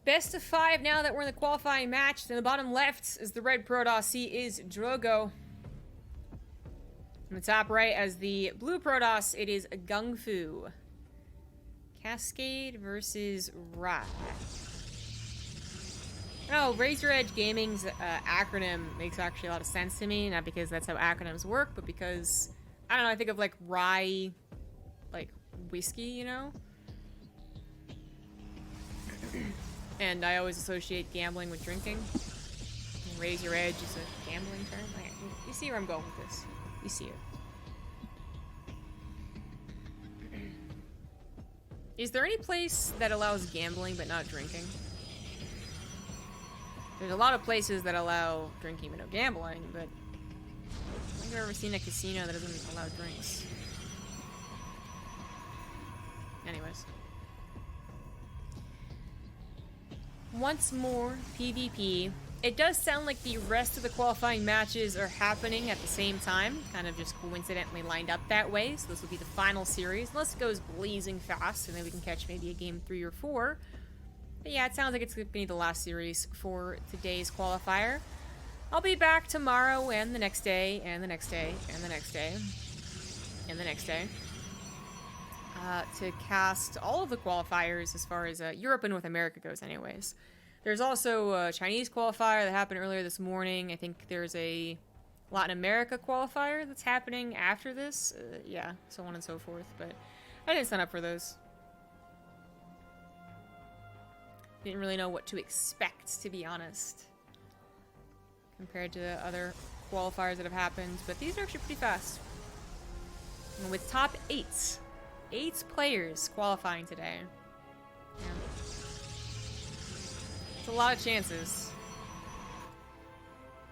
Best of 5 now that we're in the qualifying match. In the bottom left is the red Protoss. He is Drogo. In the top right as the blue Protoss, it is GungFu. Cascade versus Ra. Oh, Razor Edge Gaming's acronym makes actually a lot of sense to me. Not because that's how acronyms work, but because, I don't know, I think of like rye, like whiskey, you know? And I always associate gambling with drinking. And Razor Edge is a gambling term. You see where I'm going with this. You see it. Is there any place that allows gambling but not drinking? There's a lot of places that allow drinking but no gambling, but I don't think I've ever seen a casino that doesn't allow drinks. Anyways. Once more, PvP. It does sound like the rest of the qualifying matches are happening at the same time, kind of just coincidentally lined up that way, so this will be the final series, unless it goes blazing fast, and then we can catch maybe a game 3 or 4. But yeah, it sounds like it's going to be the last series for today's qualifier. I'll be back tomorrow, and the next day, and the next day, and the next day, and the next day, to cast all of the qualifiers as far as Europe and North America goes anyways. There's also a Chinese qualifier that happened earlier this morning. I think there's a Latin America qualifier that's happening after this. Yeah, so on and so forth. But I didn't sign up for those. Didn't really know what to expect, to be honest, compared to other qualifiers that have happened. But these are actually pretty fast. And with top 8 players qualifying today. Yeah. It's a lot of chances.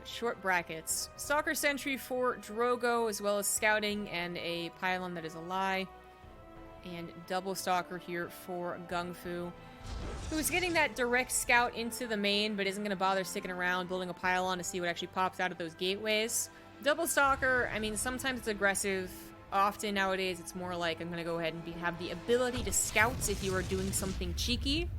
Short brackets. Stalker Sentry for Drogo, as well as Scouting and a Pylon that is a lie. And Double Stalker here for GungFu, who's getting that direct scout into the main, but isn't going to bother sticking around building a Pylon to see what actually pops out of those gateways. Double Stalker, I mean, sometimes it's aggressive. Often nowadays, it's more like I'm going to go ahead and have the ability to scout if you are doing something cheeky.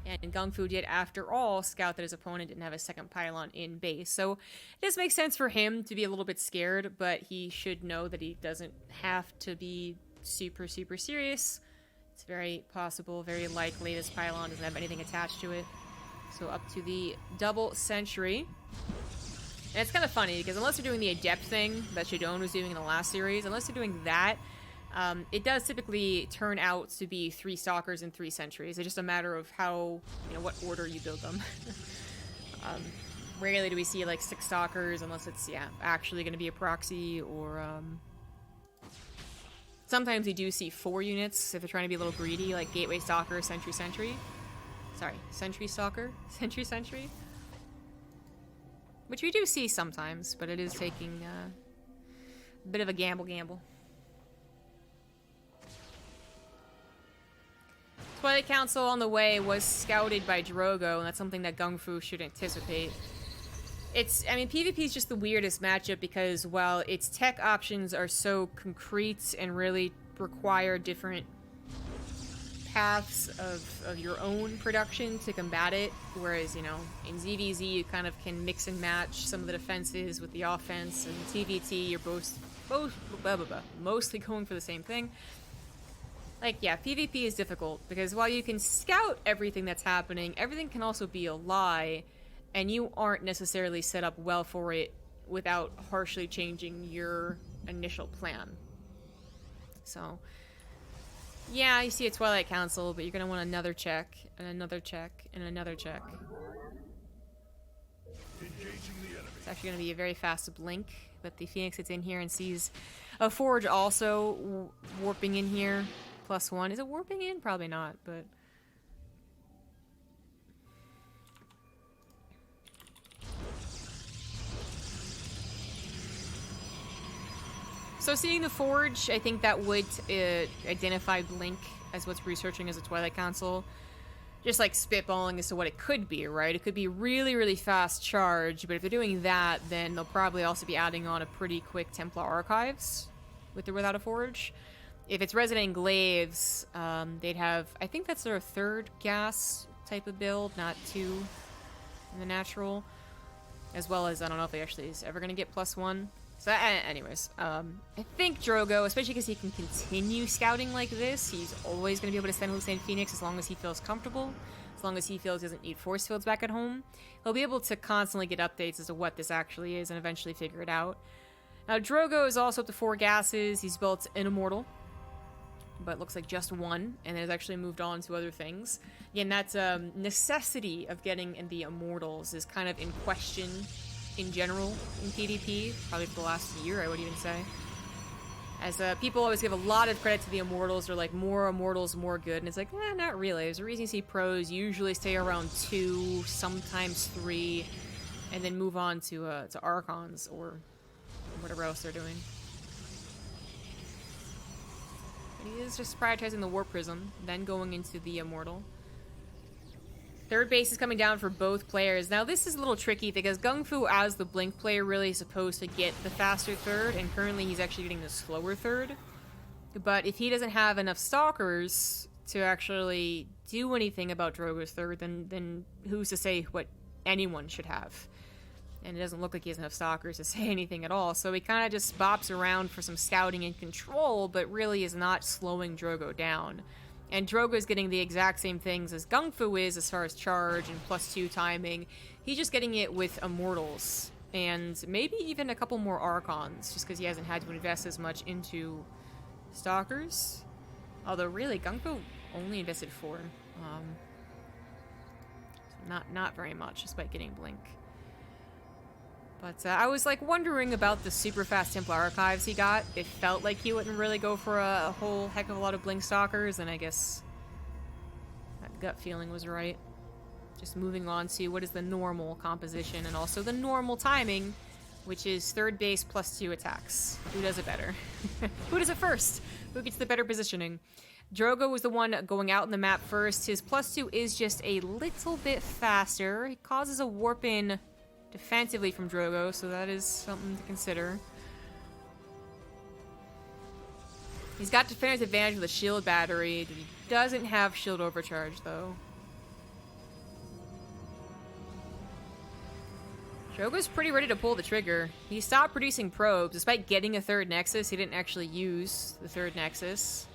And GungFu did, after all, scout that his opponent didn't have a second Pylon in base. So it just makes sense for him to be a little bit scared, but he should know that he doesn't have to be super, super serious. It's very possible, very likely this Pylon doesn't have anything attached to it. So up to the double Sentry. And it's kind of funny, because unless you're doing the Adept thing that Shadone was doing in the last series, unless you're doing that, it does typically turn out to be 3 Stalkers and 3 Sentries. It's just a matter of how, you know, what order you build them. Rarely do we see, like, 6 Stalkers, unless it's, yeah, actually going to be a proxy, or, sometimes we do see 4 units if they're trying to be a little greedy, like Gateway Stalker, Sentry, Sentry. Sorry, Sentry Stalker, Sentry, Sentry. Which we do see sometimes, but it is taking a bit of a gamble. Twilight Council on the way was scouted by Drogo, and that's something that GungFu should anticipate. I mean, PvP is just the weirdest matchup because while its tech options are so concrete and really require different paths of your own production to combat it, whereas, you know, in ZVZ you kind of can mix and match some of the defenses with the offense, and TVT you're mostly going for the same thing. Like, yeah, PvP is difficult, because while you can scout everything that's happening, everything can also be a lie, and you aren't necessarily set up well for it without harshly changing your initial plan. So, yeah, you see a Twilight Council, but you're going to want another check, and another check, and another check. It's actually going to be a very fast blink, but the Phoenix gets in here and sees a Forge also warping in here. +1. Is it warping in? Probably not, but... So seeing the Forge, I think that would identify Blink as what's researching as a Twilight Council. Just like spitballing as to what it could be, right? It could be really, really fast charge, but if they're doing that, then they'll probably also be adding on a pretty quick Templar Archives with or without a Forge. If it's Resident Glaives, they'd have, I think that's their 3rd gas type of build, not 2 in the natural. As well as, I don't know if he actually is ever going to get +1. So, anyways, I think Drogo, especially because he can continue scouting like this, he's always going to be able to send Hussein Phoenix as long as he feels comfortable, as long as he feels he doesn't need force fields back at home. He'll be able to constantly get updates as to what this actually is and eventually figure it out. Now, Drogo is also up to 4 gases. He's built an Immortal, but looks like just 1, and has actually moved on to other things. Again, that necessity of getting in the Immortals is kind of in question in general in PvP, probably for the last year, I would even say. As people always give a lot of credit to the Immortals, or like more Immortals, more good, and it's like, not really. There's a reason you see pros usually stay around 2, sometimes 3, and then move on to Archons or whatever else they're doing. But he is just prioritizing the Warp Prism, then going into the Immortal. Third base is coming down for both players. Now, this is a little tricky because GungFu, as the Blink player, really is supposed to get the faster third, and currently he's actually getting the slower third. But if he doesn't have enough Stalkers to actually do anything about Drogo's third, then who's to say what anyone should have? And it doesn't look like he has enough Stalkers to say anything at all, so he kind of just bops around for some scouting and control, but really is not slowing Drogo down. And Drogo is getting the exact same things as GungFu is as far as charge and +2 timing. He's just getting it with Immortals, and maybe even a couple more Archons, just because he hasn't had to invest as much into Stalkers. Although, really, GungFu only invested 4. So not very much, despite getting Blink. But I was, like, wondering about the super fast Templar Archives he got. It felt like he wouldn't really go for a whole heck of a lot of Blink Stalkers, and I guess that gut feeling was right. Just moving on to what is the normal composition and also the normal timing, which is third base +2 attacks. Who does it better? Who does it first? Who gets the better positioning? Drogo was the one going out in the map first. His +2 is just a little bit faster. He causes a warp in defensively from Drogo, so that is something to consider. He's got defender's advantage with a shield battery. He doesn't have shield overcharge, though. Drogo's pretty ready to pull the trigger. He stopped producing probes. Despite getting a third Nexus, he didn't actually use the third Nexus.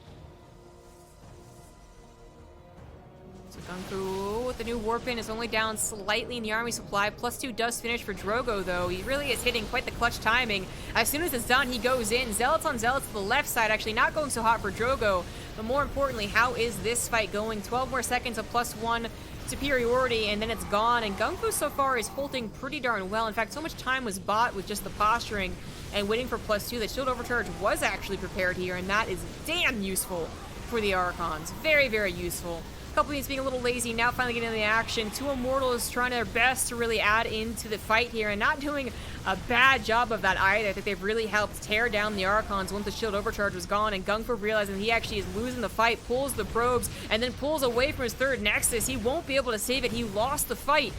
GungFu with the new warp-in is only down slightly in the army supply. +2 does finish for Drogo, though. He really is hitting quite the clutch timing. As soon as it's done, he goes in. Zealots on Zealots to the left side, actually not going so hot for Drogo. But more importantly, how is this fight going? 12 more seconds of +1 superiority, and then it's gone. And GungFu so far is holding pretty darn well. In fact, so much time was bought with just the posturing and waiting for +2 that shield overcharge was actually prepared here, and that is damn useful for the Archons. Very, very useful. Couple units being a little lazy, now finally getting into the action. 2 Immortals trying their best to really add into the fight here, and not doing a bad job of that either. I think they've really helped tear down the Archons once the shield overcharge was gone, and GungFu realizing he actually is losing the fight, pulls the probes, and then pulls away from his third Nexus. He won't be able to save it. He lost the fight.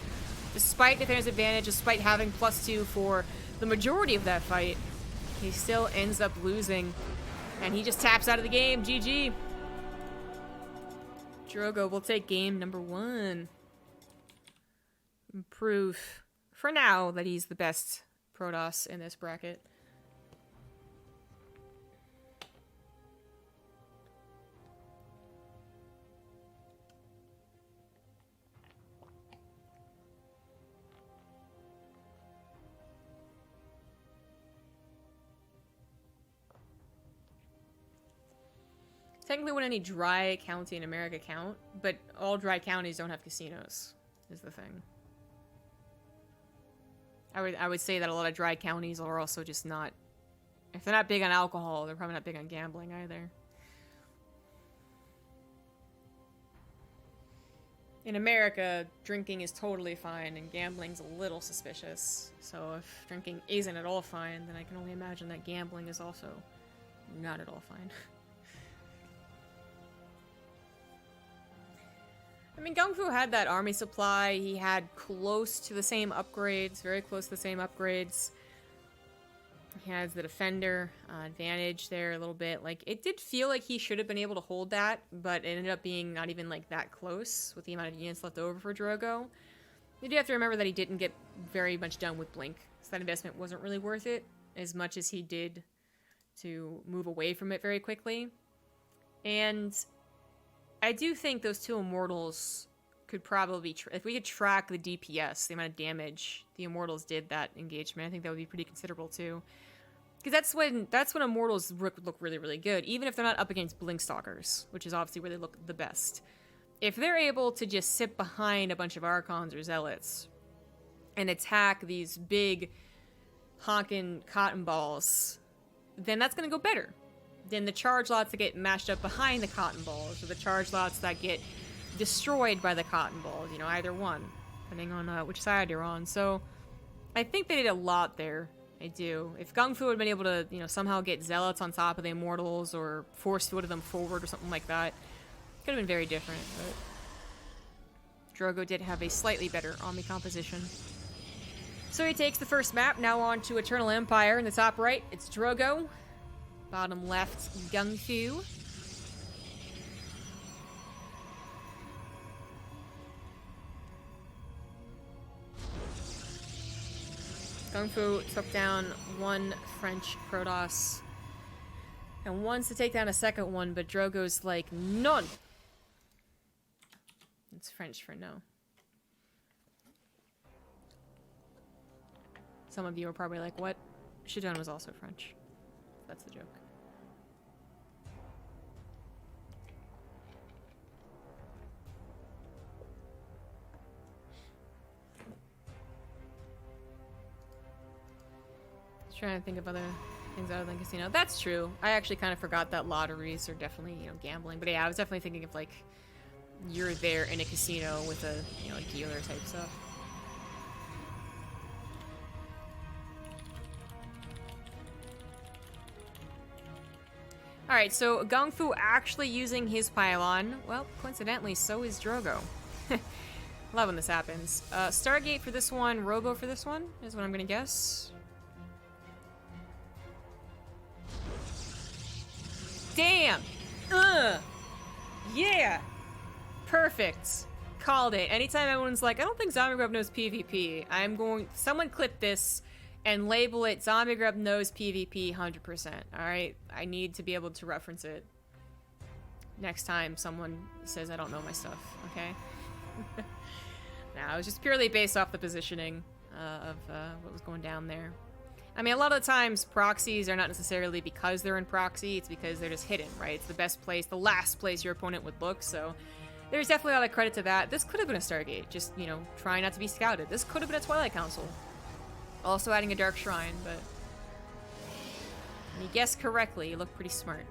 Despite defender's advantage, despite having +2 for the majority of that fight, he still ends up losing, and he just taps out of the game. GG. Drogo will take game number 1. Prove, for now, that he's the best Protoss in this bracket. Technically, would any dry county in America count? But all dry counties don't have casinos, is the thing. I would say that a lot of dry counties are also just not... If they're not big on alcohol, they're probably not big on gambling either. In America, drinking is totally fine, and gambling's a little suspicious. So if drinking isn't at all fine, then I can only imagine that gambling is also not at all fine. I mean, GungFu had that army supply. He had close to the same upgrades, very close to the same upgrades. He has the defender advantage there a little bit. Like, it did feel like he should have been able to hold that, but it ended up being not even, like, that close with the amount of units left over for Drogo. You do have to remember that he didn't get very much done with Blink, so that investment wasn't really worth it as much as he did to move away from it very quickly. And I do think those two Immortals could probably, if we could track the DPS, the amount of damage the Immortals did that engagement, I think that would be pretty considerable too. Because that's when Immortals look really, really good, even if they're not up against Blink Stalkers, which is obviously where they look the best. If they're able to just sit behind a bunch of Archons or Zealots and attack these big honkin' cotton balls, then that's going to go better than the charge lots that get mashed up behind the cotton balls, or the charge lots that get destroyed by the cotton balls, you know, either one, depending on which side you're on. So I think they did a lot there. I do. If GungFu had been able to, you know, somehow get Zealots on top of the Immortals or force-footed them forward or something like that, could have been very different, but Drogo did have a slightly better army composition. So he takes the first map, now on to Eternal Empire. In the top right, it's Drogo. Bottom left, GungFu. GungFu took down one French Protoss and wants to take down a second one, but Drogo's like, none! It's French for no. Some of you are probably like, what? Shidon was also French. That's the joke. Just trying to think of other things other than casino. That's true. I actually kind of forgot that lotteries are definitely, you know, gambling. But yeah, I was definitely thinking of, like, you're there in a casino with a, you know, a dealer type stuff. Alright, so GungFu actually using his pylon. Well, coincidentally, so is Drogo. Love when this happens. Stargate for this one, Robo for this one, is what I'm gonna guess. Damn! Yeah! Perfect. Called it. Anytime everyone's like, I don't think ZombieGrub knows PvP, someone clip this and label it ZombieGrub knows PvP 100%. Alright? I need to be able to reference it next time someone says I don't know my stuff, okay? Nah, it was just purely based off the positioning of what was going down there. I mean, a lot of the times proxies are not necessarily because they're in proxy, it's because they're just hidden, right? It's the best place, the last place your opponent would look, so there's definitely a lot of credit to that. This could have been a Stargate, just, you know, trying not to be scouted. This could have been a Twilight Council. Also adding a Dark Shrine, but when you guessed correctly, you look pretty smart.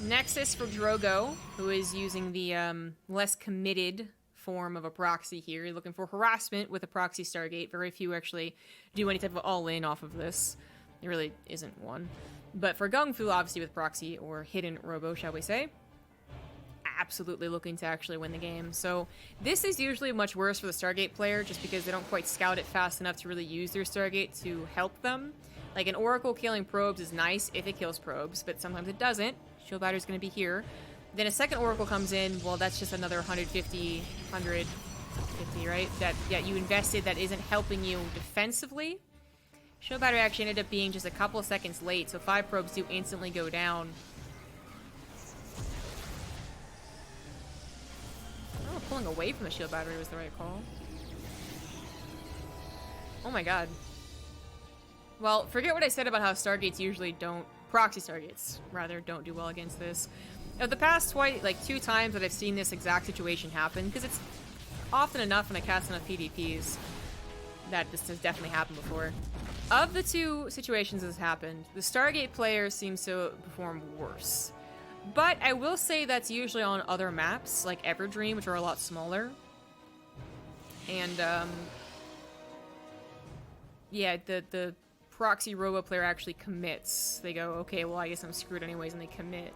Nexus for Drogo, who is using the less committed form of a proxy here. You're looking for harassment with a proxy Stargate. Very few actually do any type of all-in off of this. There really isn't one. But for GungFu, obviously with proxy, or hidden Robo, shall we say, absolutely looking to actually win the game. So this is usually much worse for the Stargate player, just because they don't quite scout it fast enough to really use their Stargate to help them. Like, an Oracle killing probes is nice if it kills probes, but sometimes it doesn't. Shield Batter's gonna be here. Then a second Oracle comes in, well, that's just another 150, right? That you invested that isn't helping you defensively. Shield Batter actually ended up being just a couple of seconds late, so 5 probes do instantly go down. Oh, pulling away from the Shield Battery was the right call. Oh my god. Well, forget what I said about how Stargates usually don't... Proxy Stargates, rather, don't do well against this. Of the past 2 times that I've seen this exact situation happen, because it's often enough when I cast enough PvPs that this has definitely happened before. Of the 2 situations this happened, the Stargate player seems to perform worse. But I will say that's usually on other maps, like Everdream, which are a lot smaller. And, yeah, the proxy Robo player actually commits. They go, okay, well, I guess I'm screwed anyways, and they commit.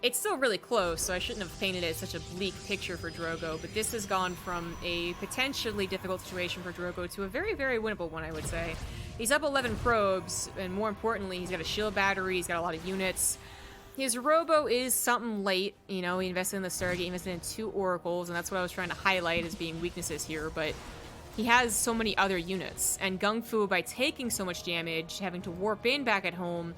It's still really close, so I shouldn't have painted it as such a bleak picture for Drogo, but this has gone from a potentially difficult situation for Drogo to a very, very winnable one, I would say. He's up 11 probes, and more importantly, he's got a shield battery, he's got a lot of units. His Robo is something late, you know, he invested in the Stargate, he invested in 2 Oracles, and that's what I was trying to highlight as being weaknesses here, but he has so many other units, and GungFu, by taking so much damage, having to warp in back at home,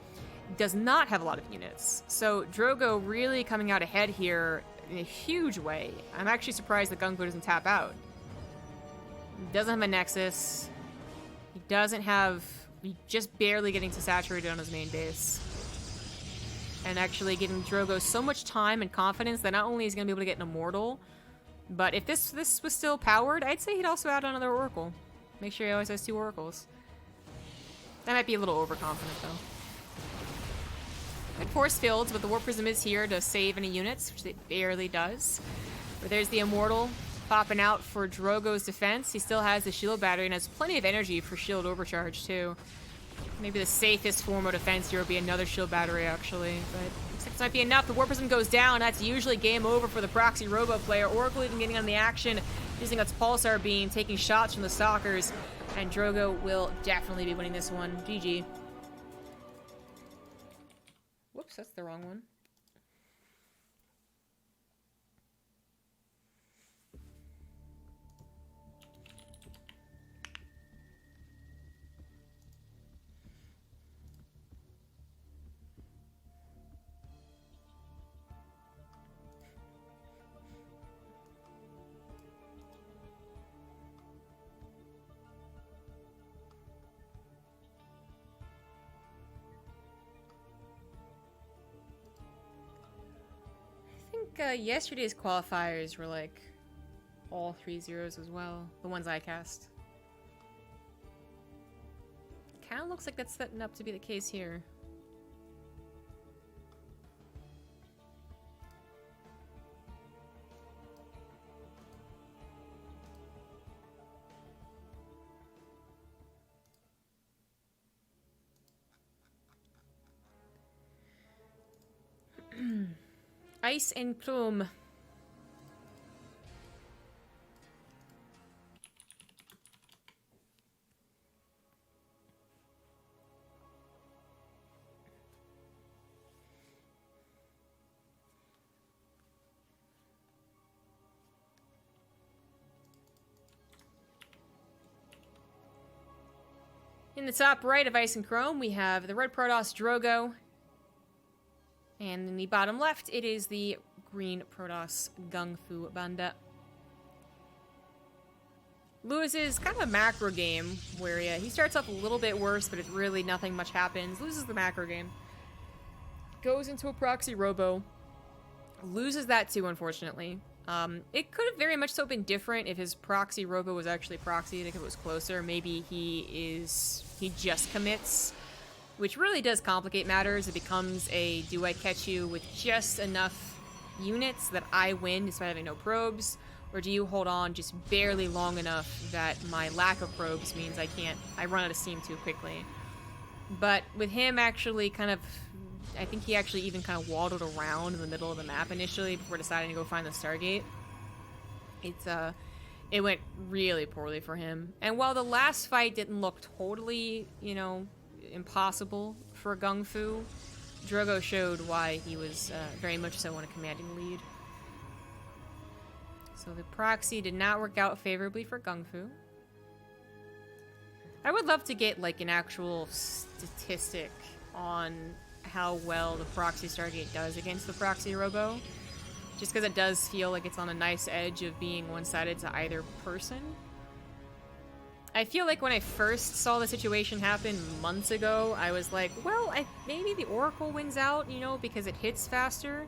does not have a lot of units. So Drogo really coming out ahead here in a huge way. I'm actually surprised that GungFu doesn't tap out. He doesn't have a Nexus. He doesn't have... He's just barely getting to saturated on his main base. And actually giving Drogo so much time and confidence that not only is he going to be able to get an Immortal, but if this was still powered, I'd say he'd also add another Oracle. Make sure he always has 2 Oracles. That might be a little overconfident, though. It force fields, but the Warp Prism is here to save any units, which it barely does. But there's the Immortal popping out for Drogo's defense. He still has the shield battery and has plenty of energy for shield overcharge, too. Maybe the safest form of defense here would be another shield battery, actually. But looks like this might be enough. The Warp Prism goes down. That's usually game over for the Proxy Robo player. Oracle even getting on the action, using its Pulsar Beam, taking shots from the Stalkers. And Drogo will definitely be winning this one. GG. Whoops, that's the wrong one. Yesterday's qualifiers were like all 3 zeros as well. The ones I cast. Kinda looks like that's setting up to be the case here. Ice and Plume. In the top right of Ice and Chrome, we have the red Protoss Drogo. And in the bottom left, it is the green Protoss GungFuBanda. Lewis is kind of a macro game where he starts off a little bit worse, but it's really nothing much happens. Loses the macro game. Goes into a proxy robo. Loses that too, unfortunately. It could have very much so been different if his proxy robo was actually proxied, if it was closer. Maybe he just commits, which really does complicate matters. It becomes a, do I catch you with just enough units that I win despite having no probes? Or do you hold on just barely long enough that my lack of probes means I run out of steam too quickly? But with him actually I think he actually even kind of waddled around in the middle of the map initially before deciding to go find the Stargate. It went really poorly for him. And while the last fight didn't look totally, impossible for GungFu, Drogo showed why he was very much so on a commanding lead. So the proxy did not work out favorably for GungFu. I would love to get like an actual statistic on how well the proxy Stargate does against the proxy robo, just because it does feel like it's on a nice edge of being one-sided to either person. I feel like when I first saw the situation happen months ago, I was like, well, maybe the Oracle wins out, because it hits faster.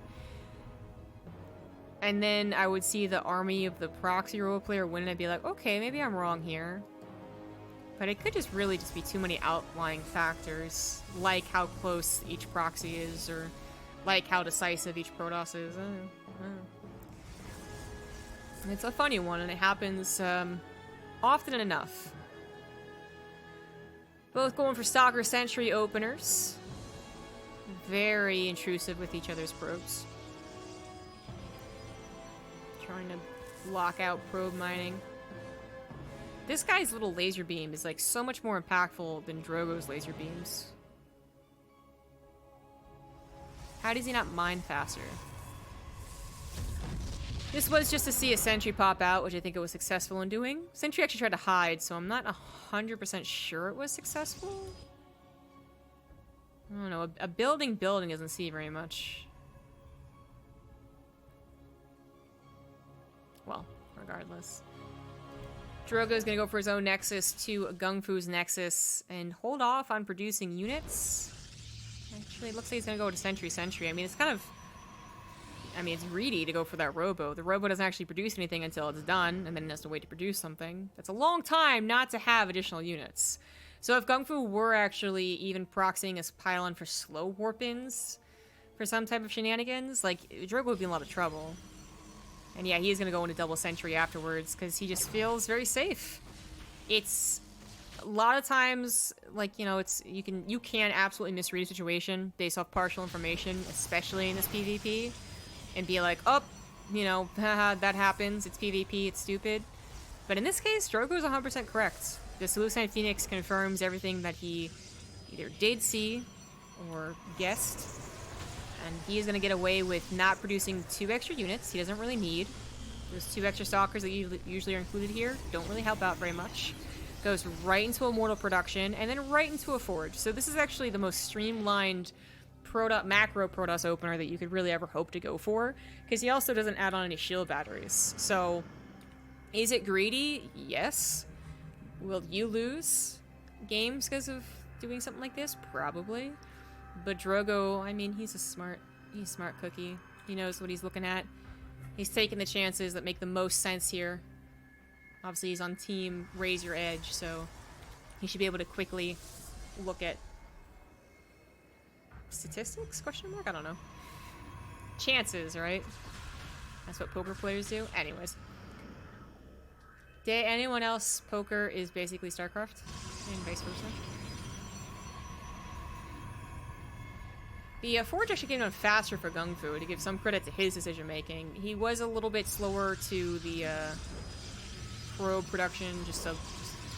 And then I would see the army of the proxy role player win, and I'd be like, okay, maybe I'm wrong here. But it could just really just be too many outlying factors, like how close each proxy is, or like how decisive each Protoss is. It's a funny one, and it happens often enough. Both going for Stalker Sentry openers. Very intrusive with each other's probes. Trying to block out probe mining. This guy's little laser beam is like so much more impactful than Drogo's laser beams. How does he not mine faster? This was just to see a sentry pop out, which I think it was successful in doing. Sentry actually tried to hide, so I'm not 100% sure it was successful. I don't know, a building doesn't see very much. Well, regardless. Drogo's gonna go for his own Nexus to GungFu's Nexus and hold off on producing units. Actually, it looks like he's gonna go to Sentry. I mean, it's kind of... I mean, it's greedy to go for that Robo. The Robo doesn't actually produce anything until it's done, and then it has to wait to produce something. That's a long time not to have additional units. So if GungFu were actually even proxying his pylon for slow warp-ins for some type of shenanigans, like, Drogo would be in a lot of trouble. And yeah, he's gonna go into double sentry afterwards, because he just feels very safe. It's... a lot of times, like, you know, it's... You can absolutely misread a situation based off partial information, especially in this PvP. And be like, oh, you know, haha, that happens, it's PvP, it's stupid. But in this case, Drogo's 100% correct. The Hallucinate Phoenix confirms everything that he either did see or guessed. And he is going to get away with not producing 2 extra units he doesn't really need. Those 2 extra Stalkers that usually are included here don't really help out very much. Goes right into Immortal production, and then right into a Forge. So this is actually the most streamlined macro Protoss opener that you could really ever hope to go for, because he also doesn't add on any shield batteries. So, is it greedy? Yes. Will you lose games because of doing something like this? Probably. But Drogo, I mean, he's a smart cookie. He knows what he's looking at. He's taking the chances that make the most sense here. Obviously, he's on team Raise Your Edge, so he should be able to quickly look at statistics? Question mark? I don't know. Chances, right? That's what poker players do. Anyways. Anyone else, poker is basically Starcraft, and vice versa. The Forge actually came down faster for GungFu, to give some credit to his decision making. He was a little bit slower to the probe production, just a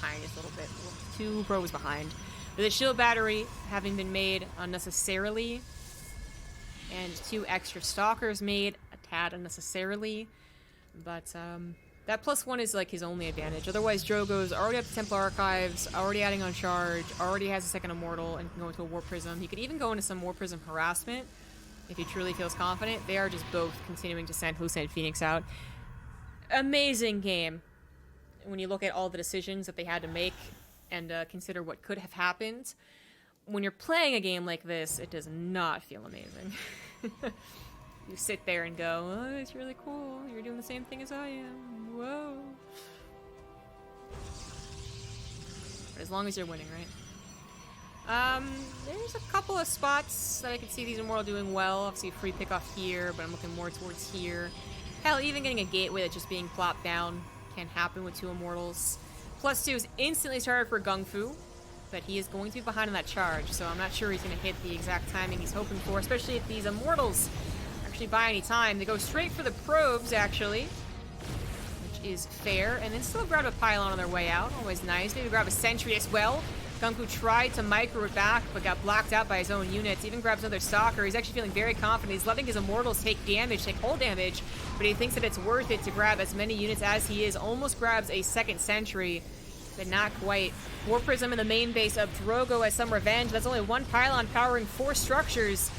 tiniest little bit. 2 probes behind. With the shield battery having been made unnecessarily, and 2 extra Stalkers made a tad unnecessarily, but that +1 is like his only advantage. Otherwise, Drogo's already up to Templar Archives, already adding on charge, already has a second Immortal, and can go into a Warp Prism. He could even go into some Warp Prism harassment if he truly feels confident. They are just both continuing to send Hallucinate Phoenix out. Amazing game. When you look at all the decisions that they had to make, and consider what could have happened. When you're playing a game like this, it does not feel amazing. You sit there and go, oh, it's really cool. You're doing the same thing as I am. Whoa. But as long as you're winning, right? There's a couple of spots that I could see these Immortal doing well. Obviously, free pick off here, but I'm looking more towards here. Hell, even getting a gateway that's just being plopped down can happen with 2 Immortals. +2 is instantly started for GungFu, but he is going to be behind on that charge, so I'm not sure he's going to hit the exact timing he's hoping for, especially if these Immortals actually buy any time. They go straight for the probes, actually, which is fair, and then still grab a pylon on their way out. Always nice. Maybe grab a sentry as well. GungFu tried to micro it back, but got blocked out by his own units. Even grabs another Stalker. He's actually feeling very confident. He's letting his Immortals take damage, take whole damage, but he thinks that it's worth it to grab as many units as he is. Almost grabs a second sentry, but not quite. Warp Prism in the main base of Drogo has some revenge. That's only 1 pylon powering 4 structures.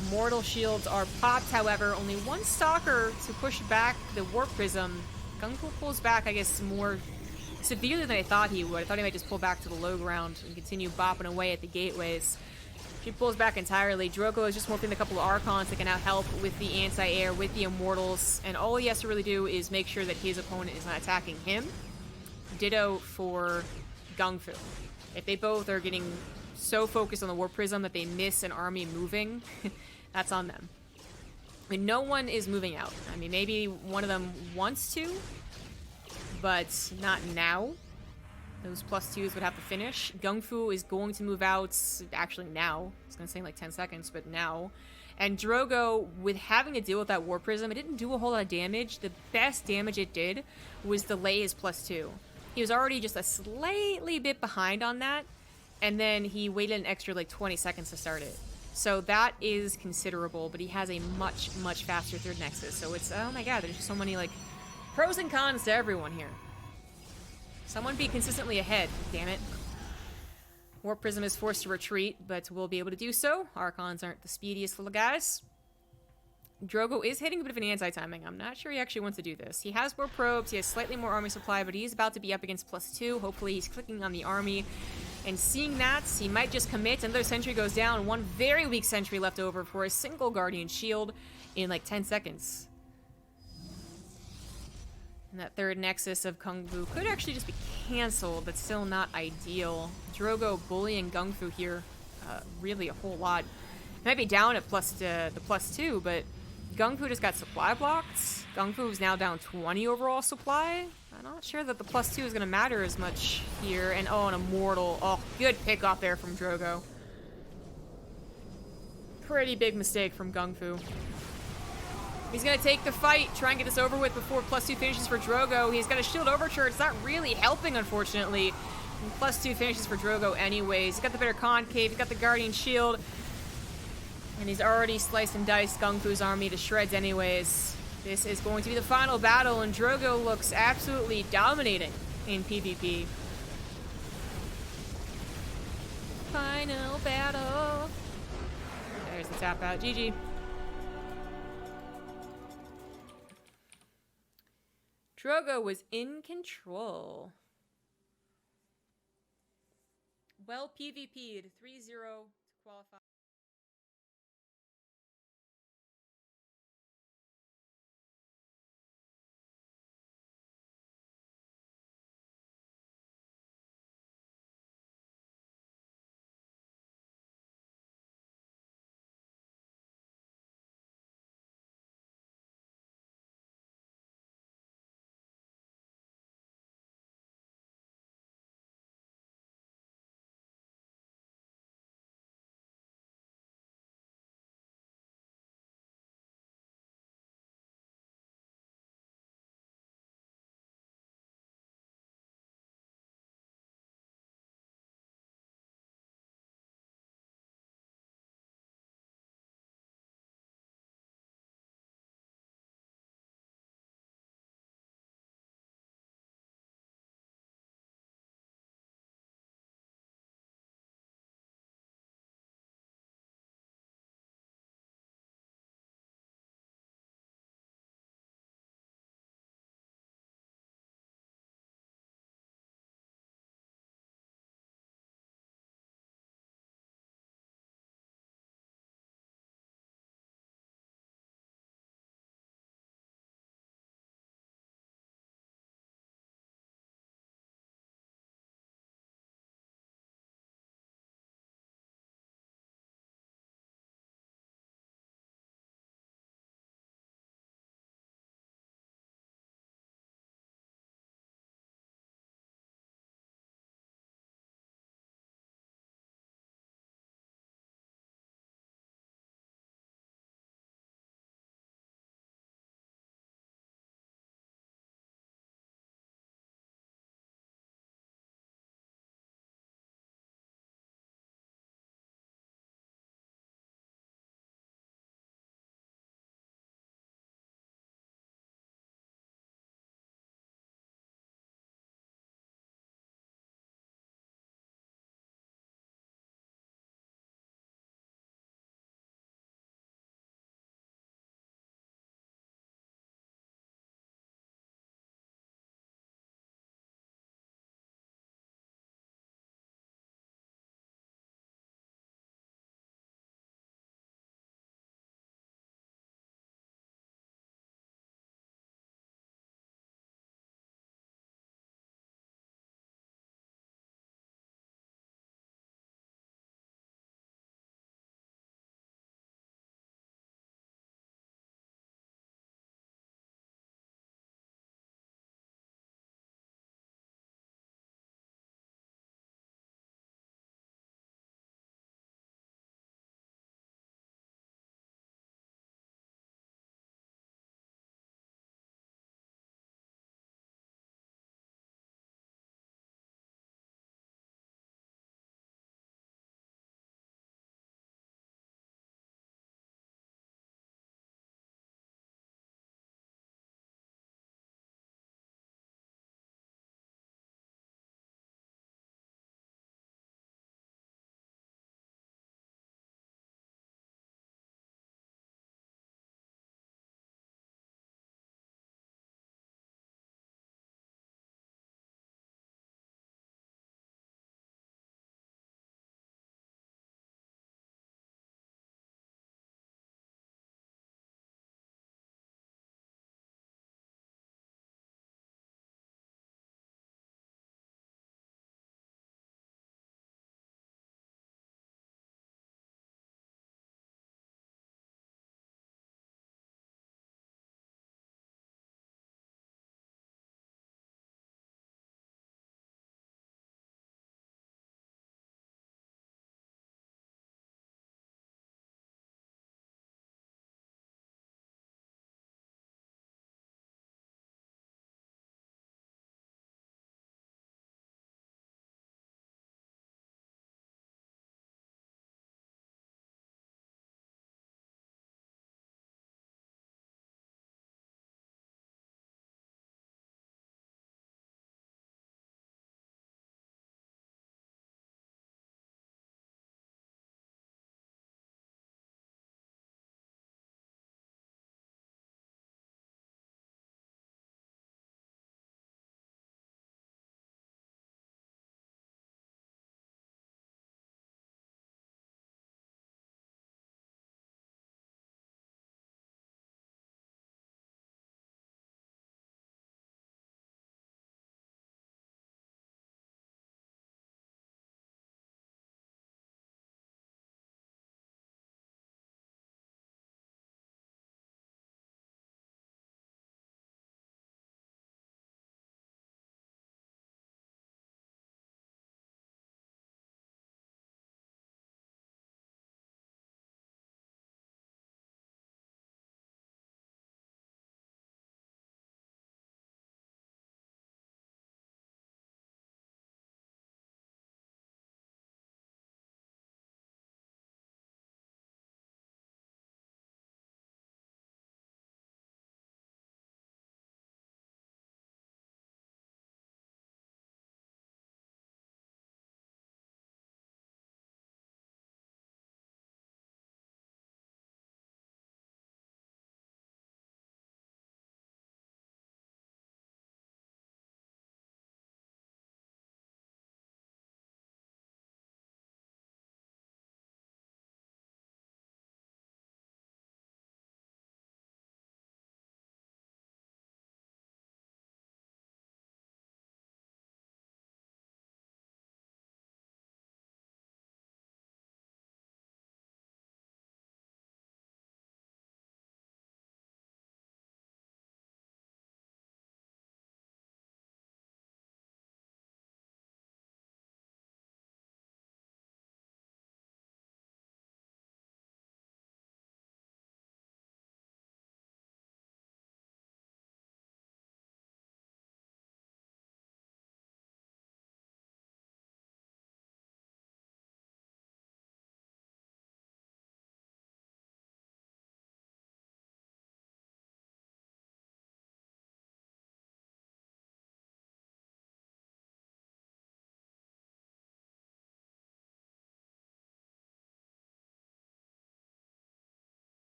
Immortal shields are popped, however. Only 1 Stalker to push back the Warp Prism. GungFu pulls back, I guess, more severely than I thought he would. I thought he might just pull back to the low ground and continue bopping away at the gateways. She pulls back entirely. Drogo is just morphing a couple of Archons that can now help with the anti-air, with the Immortals, and all he has to really do is make sure that his opponent is not attacking him. Ditto for GungFu. If they both are getting so focused on the Warp Prism that they miss an army moving, that's on them. I mean, no one is moving out. I mean, maybe one of them wants to, but not now. Those +2s would have to finish. GungFu is going to move out, actually now. I was going to say like 10 seconds, but now. And Drogo, with having to deal with that War Prism, it didn't do a whole lot of damage. The best damage it did was delay his +2. He was already just a slightly bit behind on that, and then he waited an extra like 20 seconds to start it. So that is considerable, but he has a much, much faster third Nexus. So it's, oh my god, there's just so many like pros and cons to everyone here. Someone be consistently ahead, damn it. Warp Prism is forced to retreat, but will be able to do so. Archons aren't the speediest little guys. Drogo is hitting a bit of an anti-timing. I'm not sure he actually wants to do this. He has more probes, he has slightly more army supply, but he's about to be up against +2. Hopefully he's clicking on the army. And seeing that, he might just commit. Another sentry goes down. One very weak sentry left over for a single Guardian Shield in like 10 seconds. And that third Nexus of Kung Fu could actually just be cancelled, but still not ideal. Drogo bullying GungFu here really a whole lot. He might be down at the +2, but GungFu just got supply blocked. GungFu is now down 20 overall supply. I'm not sure that the +2 is going to matter as much here. And oh, an Immortal. Oh, good pick off there from Drogo. Pretty big mistake from GungFu. He's going to take the fight, try and get this over with before +2 finishes for Drogo. He's got a shield overcharge. It's not really helping, unfortunately. And +2 finishes for Drogo anyways. He's got the better concave. He's got the Guardian Shield. And he's already sliced and diced GungFu's army to shreds anyways. This is going to be the final battle, and Drogo looks absolutely dominating in PvP. Final battle. There's the tap out. GG. Drogo was in control. Well PvP'd 3-0 to qualify.